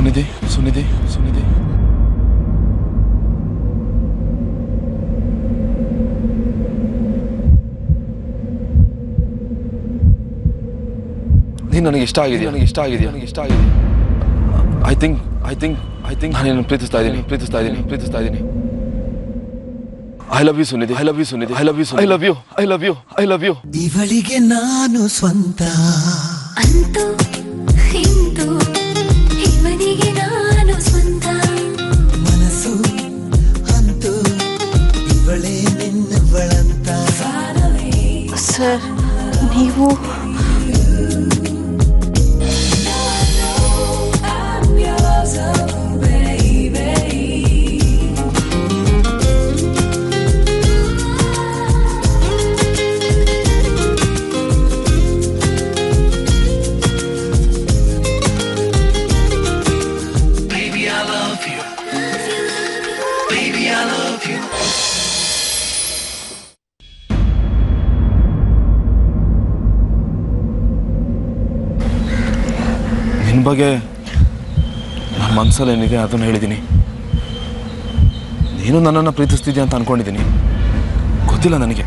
ಸುನಿಧಿ ಸುನಿಧಿ ಸುನಿಧಿ ನೀನು ನನಗೆ ಇಷ್ಟ ಆಗಿದೆ ಐ ಥಿಂಕ್ ನಾನು ಪ್ರೀತಿಸ್ತಾ ಇದ್ದೀನಿ I love you Sunidhi I love you ಇವಳಿಗೆ ನಾನು ಸ್ವಂತ ಅಂತೂ ಇಂತೂ ಇವನಿಗೆ ನಾನು ಸ್ವಂತ ಮನಸ್ಸು ಅಂತೂ ಇವಳೇ ನಿನ್ನವಳಂತ ಸರ್ ನೀವು ನಿನ್ನ ಬಗ್ಗೆ ನನ್ನ ಮನಸ್ಸಲ್ಲಿ ಏನಿದೆ ಅದನ್ನು ಹೇಳಿದ್ದೀನಿ. ನೀನು ನನ್ನನ್ನು ಪ್ರೀತಿಸ್ತಿದ್ಯಾ ಅಂತ ಅಂದ್ಕೊಂಡಿದ್ದೀನಿ. ಗೊತ್ತಿಲ್ಲ ನನಗೆ.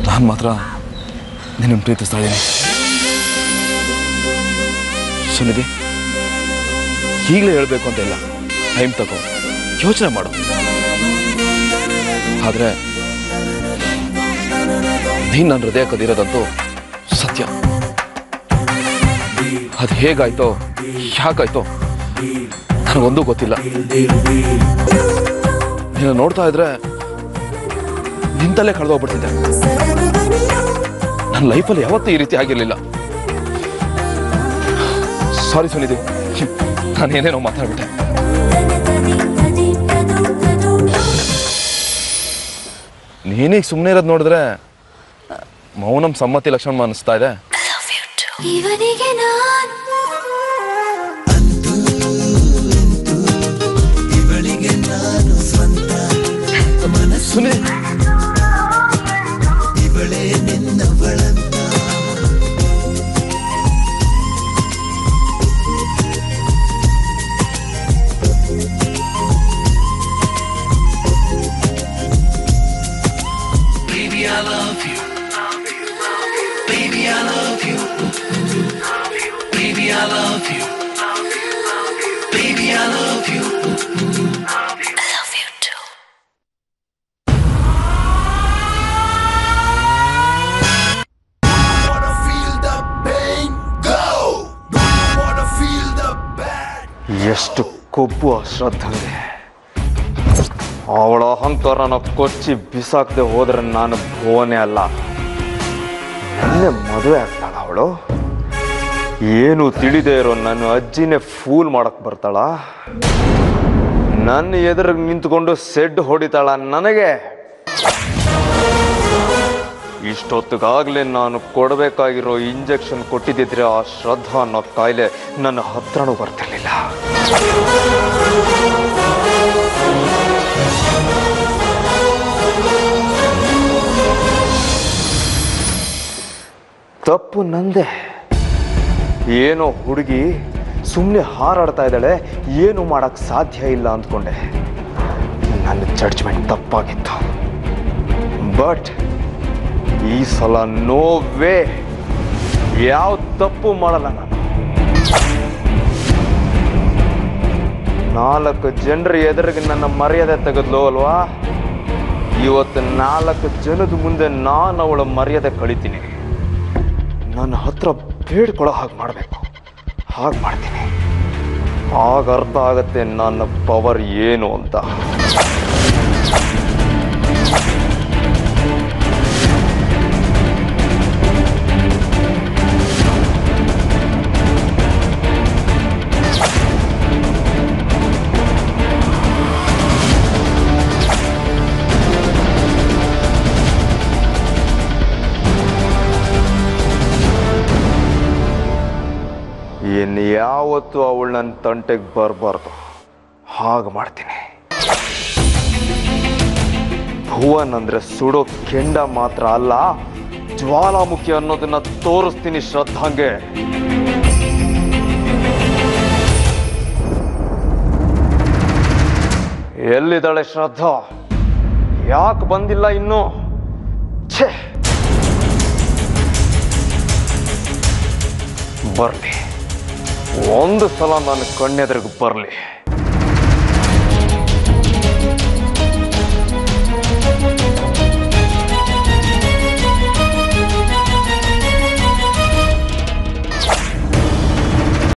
ನಾನು ಮಾತ್ರ ನಿನ್ನನ್ನು ಪ್ರೀತಿಸ್ತಾ ಇದ್ದೀನಿ. ಸುನಿಧಿ, ಈಗಲೇ ಹೇಳಬೇಕು ಅಂತ ಇಲ್ಲ. ಟೈಮ್ ತಗೋ, ಯೋಚನೆ ಮಾಡು. ಆದರೆ ನೀನು ನನ್ನ ಹೃದಯ ಕದಿರೋದಂತೂ ಸತ್ಯ. ಅದು ಹೇಗಾಯ್ತೋ ಯಾಕಾಯ್ತೋ ನನಗೊಂದು ಗೊತ್ತಿಲ್ಲ. ನೀನು ನೋಡ್ತಾ ಇದ್ರೆ ನಿಂತಲ್ಲೇ ಕಳೆದೋಗ್ಬಿಡ್ತಿದ್ದೆ. ನನ್ನ ಲೈಫಲ್ಲಿ ಯಾವತ್ತೂ ಈ ರೀತಿ ಆಗಿರಲಿಲ್ಲ. ಸಾರಿ ಸುನಿಧಿ, ನಾನೇನೇನೋ ಮಾತಾಡ್ಬಿಟ್ಟೆ. ನೀನೀಗ ಸುಮ್ಮನೆ ಇರೋದು ನೋಡಿದ್ರೆ ಮೌನಂ ಸಮ್ಮತಿ ಲಕ್ಷಣ ಅನಿಸ್ತಾ ಇದೆ. ಇವನಿಗೆ ನಾನು ಇವಳಿಗೆ ನಾನು ಸ್ವಂತ ಮನಸ್ಸು ಇವಳೇ ನಿನ್ನವಳಂತ Baby, I love you. Baby, I love you. Baby, I love you. Baby, I love you. I love you too. Wanna feel the pain? Go! Wanna feel the bad? ಎಷ್ಟು ಕೊಬ್ಬು ಶ್ರದ್ಧಂಗೆ. ಅವಳ ಅಹಂಕಾರನ ಕೊಚ್ಚಿ ಬಿಸಾಕದೆ ಹೋದ್ರೆ ನಾನು ಭುವನೇ ಅಲ್ಲ. ನನ್ನೇ ಮದುವೆ ಆಗ್ತಾಳ ಅವಳು. ಏನು ತಿಳಿದೇ ಇರೋ ನನ್ನ ಅಜ್ಜಿನೇ ಫೂಲ್ ಮಾಡಕ್ ಬರ್ತಾಳ. ನನ್ನ ಎದುರಿಗೆ ನಿಂತ್ಕೊಂಡು ಸೆಡ್ ಹೊಡಿತಾಳ ನನಗೆ. ಇಷ್ಟೊತ್ತಿಗಾಗಲೇ ನಾನು ಕೊಡಬೇಕಾಗಿರೋ ಇಂಜೆಕ್ಷನ್ ಕೊಟ್ಟಿದ್ದಿದ್ರೆ ಆ ಶ್ರದ್ಧಾ ಅನ್ನೋ ಕಾಯಿಲೆ ನನ್ನ ಹತ್ರನೂ ಬರ್ತಿರ್ಲಿಲ್ಲ. ತಪ್ಪು ನಂದೆ. ಏನೋ ಹುಡುಗಿ ಸುಮ್ಮನೆ ಹಾರಾಡ್ತಾ ಇದ್ದಾಳೆ, ಏನು ಮಾಡಕ್ ಸಾಧ್ಯ ಇಲ್ಲ ಅಂದ್ಕೊಂಡೆ. ನನ್ನ ಜಡ್ಜ್ಮೆಂಟ್ ತಪ್ಪಾಗಿತ್ತು. ಬಟ್ ಈ ಸಲ ನೋ ವೇ, ಯಾವ ತಪ್ಪು ಮಾಡಲ್ಲ ನಾನು. 4 ಜನರ ಎದುರಿಗೆ ನನ್ನ ಮರ್ಯಾದೆ ತೆಗೆದ್ಲು ಅಲ್ವಾ. ಇವತ್ತು 4 ಜನದ ಮುಂದೆ ನಾನು ಅವಳ ಮರ್ಯಾದೆ ಕಳಿತೀನಿ. ನನ್ನ ಹತ್ರ ಬೇಡ್ಕೊಳ್ಳೋ ಹಾಗೆ ಮಾಡಬೇಕು. ಹಾಗೆ ಮಾಡ್ತೀನಿ. ಆಗ ಅರ್ಥ ಆಗತ್ತೆ ನನ್ನ ಪವರ್ ಏನು ಅಂತ. ಇನ್ನು ಯಾವತ್ತೂ ಅವಳು ನನ್ನ ತಂಟೆಗೆ ಬರಬಾರ್ದು. ಹಾಗೆ ಮಾಡ್ತೀನಿ. ಭುವನ್ ಅಂದ್ರೆ ಸುಡೋ ಕೆಂಡ ಮಾತ್ರ ಅಲ್ಲ, ಜ್ವಾಲಾಮುಖಿ ಅನ್ನೋದನ್ನ ತೋರಿಸ್ತೀನಿ ಶ್ರದ್ಧಾಂಗೆ. ಎಲ್ಲಿದ್ದಾಳೆ ಶ್ರದ್ಧಾ? ಯಾಕೆ ಬಂದಿಲ್ಲ ಇನ್ನು? ಛೇ, ಬರ್ಲಿ, ಒಂದು ಸಲ ನನ್ನ ಕಣ್ಣೆದುರಿಗೆ ಬರ್ಲಿ.